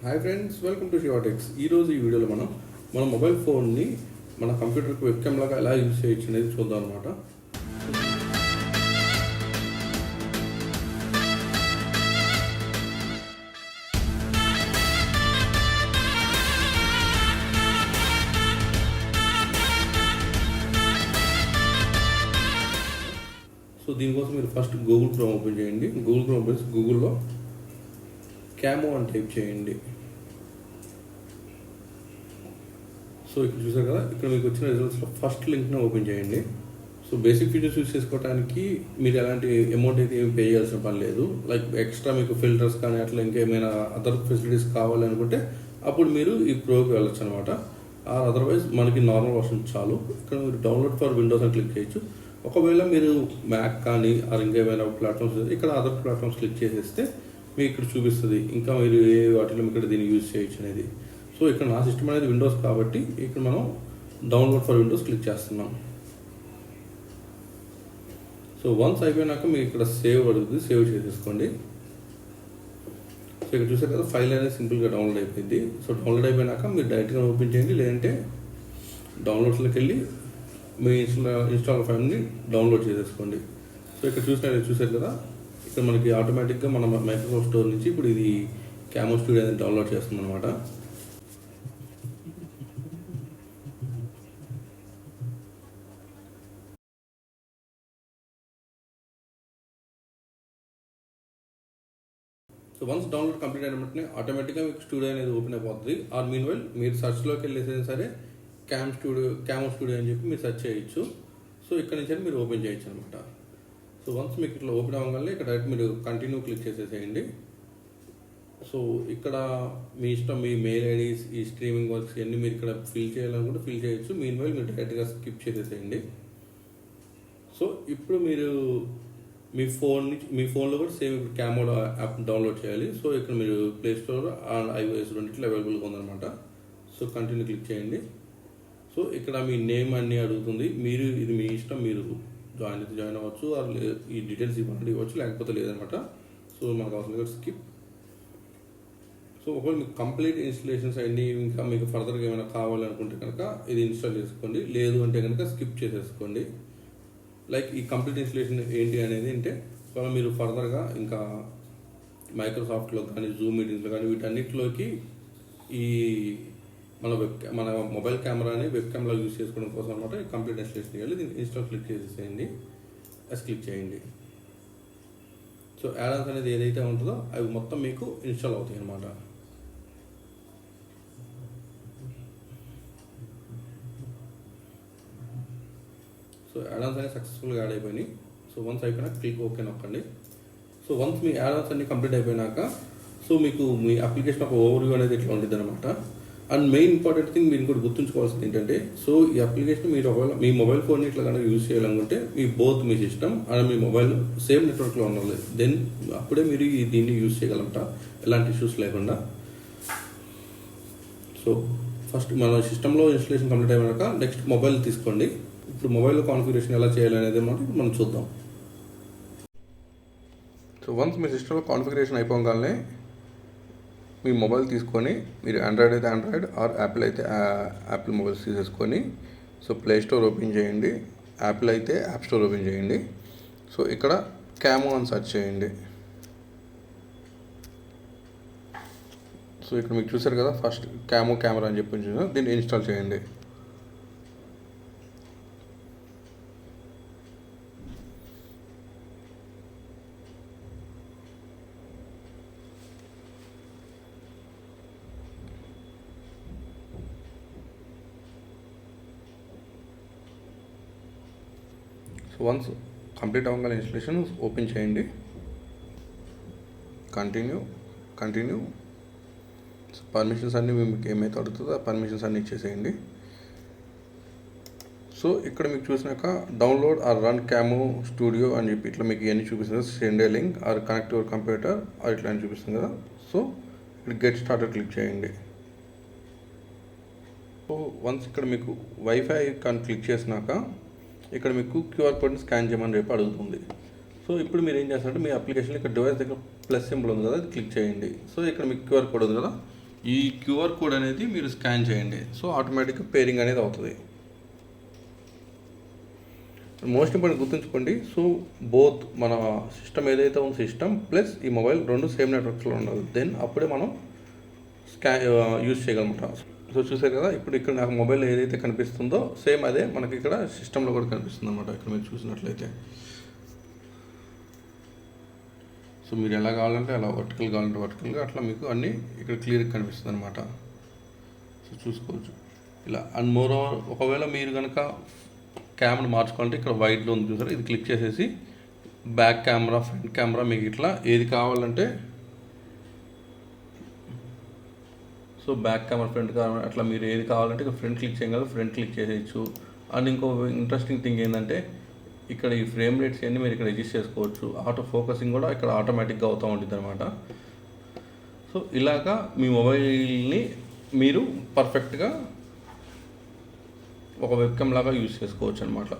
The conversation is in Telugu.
Hi friends, welcome to Shivatex. ఈరోజు ఈ వీడియోలో మన మొబైల్ ఫోన్ని మన కంప్యూటర్కి వెబ్కామ్ లాగా ఎలా యూజ్ చేయొచ్చు అనేది చూద్దాం అనమాట. సో దీనికోసం మీరు ఫస్ట్ గూగుల్ క్రోమ్ ఓపెన్ చేయండి. గూగుల్ క్రోమ్ ఓపెన్ చేసి గూగుల్లో క్యామో అని టైప్ చేయండి. సో ఇక్కడ చూసారు కదా, ఇక్కడ మీకు వచ్చిన రిజల్ట్స్లో ఫస్ట్ లింక్ని ఓపెన్ చేయండి. సో బేసిక్ ఫీచర్స్ యూజ్ చేసుకోవడానికి మీరు ఎలాంటి అమౌంట్ అయితే ఏమి పే చేయాల్సిన పని లేదు. లైక్ ఎక్స్ట్రా మీకు ఫిల్టర్స్ కానీ అట్లా ఇంకేమైనా అదర్ ఫెసిలిటీస్ కావాలనుకుంటే అప్పుడు మీరు ఈ ప్రోకి వెళ్ళొచ్చు అనమాట. అదర్వైజ్ మనకి నార్మల్ వర్షన్ చాలు. ఇక్కడ మీరు డౌన్లోడ్ ఫర్ విండోస్ అని క్లిక్ చేయొచ్చు. ఒకవేళ మీరు మ్యాక్ కానీ ఇంకేమైనా ప్లాట్ఫామ్స్ ఇక్కడ అదర్ ప్లాట్ఫామ్స్ క్లిక్ చేసేస్తే మీకు ఇక్కడ చూపిస్తుంది ఇంకా మీరు ఏ వాటిలో ఇక్కడ దీన్ని యూజ్ చేయొచ్చు అనేది. సో ఇక్కడ నా సిస్టమ్ అనేది విండోస్ కాబట్టి ఇక్కడ మనం డౌన్లోడ్ ఫర్ విండోస్ క్లిక్ చేస్తున్నాం. సో వన్స్ అయిపోయినాక మీకు ఇక్కడ సేవ్ అడుగుతుంది, సేవ్ చేసేసుకోండి. సో ఇక్కడ చూసారు కదా, ఫైల్ అనేది సింపుల్గా డౌన్లోడ్ అయిపోయింది. సో డౌన్లోడ్ అయిపోయినాక మీరు డైరెక్ట్గా ఓపెన్ చేయండి, లేదంటే డౌన్లోడ్స్లోకి వెళ్ళి మీ ఇన్స్టాల్ ఫైల్ని డౌన్లోడ్ చేసేసుకోండి. సో ఇక్కడ చూసారు కదా, ఇక్కడ మనకి ఆటోమేటిక్గా మన మైక్రోసాఫ్ట్ స్టోర్ నుంచి ఇప్పుడు ఇది క్యామో స్టూడియో అనేది డౌన్లోడ్ చేస్తుంది అనమాట. సో వన్స్ డౌన్లోడ్ కంప్లీట్ అయిన వెంటనే ఆటోమేటిక్గా మీకు స్టూడియో అనేది ఓపెన్ అయిపోతుంది. ఆర్ మీన్ వైల్ మీరు సర్చ్లోకి వెళ్ళేసైనా సరే క్యామో స్టూడియో అని చెప్పి మీరు సెర్చ్ చేయొచ్చు. సో ఇక్కడ నుంచి మీరు ఓపెన్ చేయొచ్చు అనమాట. సో వన్స్ మీకు ఇట్లా ఓపెన్ అవ్వగానే ఇక్కడ డైరెక్ట్ మీరు కంటిన్యూ క్లిక్ చేసేసేయండి. సో ఇక్కడ మీ ఇష్టం, మీ మెయిల్ ఐడీస్, ఈ స్ట్రీమింగ్ వర్క్స్ ఇవన్నీ మీరు ఇక్కడ ఫిల్ చేయాలనుకుంటే ఫిల్ చేయొచ్చు. మీన్ వైల్ మీరు డైరెక్ట్గా స్కిప్ చేసేసేయండి. సో ఇప్పుడు మీరు మీ ఫోన్లో కూడా సేమ్ ఇప్పుడు క్యామో యాప్ డౌన్లోడ్ చేయాలి. సో ఇక్కడ మీరు ప్లే స్టోర్ అండ్ iOS రెండిట్లో అవైలబుల్గా ఉందన్నమాట. సో కంటిన్యూ క్లిక్ చేయండి. సో ఇక్కడ మీ నేమ్ అన్నీ అడుగుతుంది. ఇది మీ ఇష్టం, మీరు జాయిన్ అవ్వచ్చు, ఈ డీటెయిల్స్ ఇవ్వచ్చు, లేకపోతే లేదనమాట. సో మనకు అవసరం స్కిప్. సో ఒకవేళ మీకు కంప్లీట్ ఇన్స్టలేషన్స్ అన్నీ ఇంకా మీకు ఫర్దర్గా ఏమైనా కావాలనుకుంటే కనుక ఇది ఇన్స్టాల్ చేసుకోండి, లేదు అంటే కనుక స్కిప్ చేసేసుకోండి. లైక్ ఈ కంప్లీట్ ఇన్స్టలేషన్ ఏంటి అనేది అంటే మీరు ఫర్దర్గా ఇంకా మైక్రోసాఫ్ట్లో కానీ జూమ్ మీటింగ్స్లో కానీ వీటన్నిటిలోకి ఈ మన మొబైల్ కెమెరాని వెబ్ కెమెరా యూజ్ చేసుకోవడం కోసం అనమాట ఈ కంప్లీట్ ఇన్స్టలేషన్ చేయాలి. దీన్ని ఇన్స్టాల్ క్లిక్ చేసేసేయండి, క్లిక్ చేయండి. సో యాడాన్స్ అనేది ఏదైతే ఉంటుందో అవి మొత్తం మీకు ఇన్స్టాల్ అవుతాయి అన్నమాట. సో యాడాన్స్ అనేది సక్సెస్ఫుల్గా యాడ్ అయిపోయినాయి. సో వన్స్ అయిపోయినాక క్లిక్ ఓకే నొక్కండి. సో వన్స్ మీ యాడాన్స్ అన్ని కంప్లీట్ అయిపోయినాక సో మీకు మీ అప్లికేషన్ ఒక ఓవర్వ్యూ అనేది ఇట్లా ఉంటుంది అనమాట. అండ్ మెయిన్ ఇంపార్టెంట్ థింగ్ మీరు కూడా గుర్తుంచుకోవాల్సింది ఏంటంటే, సో ఈ అప్లికేషన్ మీరు ఒకవేళ మీ మొబైల్ ఫోన్ ఇట్లా కనుక యూజ్ చేయాలనుకుంటే మీ సిస్టమ్ అండ్ మీ మొబైల్ సేమ్ నెట్వర్క్లో ఉండాలి. దెన్ అప్పుడే మీరు దీన్ని యూజ్ చేయగలంట, ఎలాంటి ఇష్యూస్ లేకుండా. సో ఫస్ట్ మన సిస్టంలో ఇన్స్టలేషన్ కంప్లీట్ అయినాక నెక్స్ట్ మొబైల్ తీసుకోండి. ఇప్పుడు మొబైల్లో కాన్ఫిగరేషన్ ఎలా చేయాలనేది మనం చూద్దాం. సో వన్స్ మీ సిస్టంలో కాన్ఫిగరేషన్ అయిపోగానే మీ మొబైల్ తీసుకొని మీరు ఆండ్రాయిడ్ అయితే ఆండ్రాయిడ్ ఆర్ యాపిల్ అయితే యాపిల్ మొబైల్స్ తీసేసుకొని సో ప్లే స్టోర్ ఓపెన్ చేయండి, యాపిల్ అయితే యాప్ స్టోర్ ఓపెన్ చేయండి. సో ఇక్కడ క్యామో అని సెర్చ్ చేయండి. సో ఇక్కడ మీకు చూసారు కదా, ఫస్ట్ క్యామో కెమెరా అని చెప్పి దీన్ని ఇన్స్టాల్ చేయండి. సో వన్స్ కంప్లీట్ అవ్వగానే ఇన్స్టలేషన్ ఓపెన్ చేయండి, కంటిన్యూ. సో పర్మిషన్స్ అన్నీ మీకు ఏమైతే అడుగుతుందో ఆ పర్మిషన్స్ అన్నీ ఇచ్చేసేయండి. సో ఇక్కడ మీకు చూసినాక డౌన్లోడ్ ఆర్ రన్ క్యామో స్టూడియో అని చెప్పి ఇట్లా మీకు ఇవన్నీ చూపిస్తుంది. Send A link or connect your computer are ఇట్లా అని చూపిస్తుంది కదా. సో ఇక్కడ గెట్ స్టార్టెడ్ క్లిక్ చేయండి. సో వన్స్ ఇక్కడ మీకు వైఫై కానీ క్లిక్ చేసినాక ఇక్కడ మీకు క్యూఆర్ కోడ్ని స్కాన్ చేయమని చెప్పి అడుగుతుంది. సో ఇప్పుడు మీరు ఏం చేస్తారంటే మీ అప్లికేషన్లో ఇక్కడ డివైస్ దగ్గర ప్లస్ సింబల్ ఉంది కదా, అది క్లిక్ చేయండి. సో ఇక్కడ మీకు క్యూఆర్ కోడ్ ఉంది కదా, ఈ క్యూఆర్ కోడ్ అనేది మీరు స్కాన్ చేయండి. సో ఆటోమేటిక్గా పేరింగ్ అనేది అవుతుంది. మోస్ట్ ఇంపార్టెంట్ గుర్తుంచుకోండి. సో బోత్ మన సిస్టమ్ ఏదైతే ఉందో సిస్టమ్ ప్లస్ ఈ మొబైల్ రెండు సేమ్ నెట్వర్క్స్లో ఉండాలి. దెన్ అప్పుడే మనం యూజ్ చేయగలమాట. సో చూసారు కదా, ఇప్పుడు ఇక్కడ నాకు మొబైల్ ఏదైతే కనిపిస్తుందో సేమ్ అదే మనకి ఇక్కడ సిస్టంలో కూడా కనిపిస్తుంది అనమాట. ఇక్కడ మీరు చూసినట్లయితే సో మీరు ఎలా కావాలంటే అలా వర్టికల్ కావాలంటే వర్టికల్గా అట్లా మీకు అన్నీ ఇక్కడ క్లియర్గా కనిపిస్తుంది అనమాట. సో చూసుకోవచ్చు ఇలా. అండ్ మోర్ ఓవర్ ఒకవేళ మీరు కనుక కెమెరా మార్చుకోవాలంటే ఇక్కడ వైట్లో ఉంది చూసారు, ఇది క్లిక్ చేసేసి బ్యాక్ కెమెరా ఫ్రంట్ కెమెరా మీకు ఇట్లా ఏది కావాలంటే so back camera front camera అట్లా మీరు ఏది కావాలంటే ఇక్కడ ఫ్రంట్ క్లిక్ చేయగలరు, ఫ్రంట్ క్లిక్ చేసేయచ్చు. అండ్ ఇంకో ఇంట్రెస్టింగ్ థింగ్ ఏంటంటే ఇక్కడ ఈ ఫ్రేమ్ రేట్స్ అన్నీ మీరు ఇక్కడ అడ్జస్ట్ చేసుకోవచ్చు. ఆటో ఫోకసింగ్ కూడా ఇక్కడ ఆటోమేటిక్గా అవుతూ ఉంటుంది అనమాట. సో ఇలాగా మీ మొబైల్ని మీరు పర్ఫెక్ట్గా ఒక వెబ్కామ్ లాగా యూజ్ చేసుకోవచ్చు అనమాట.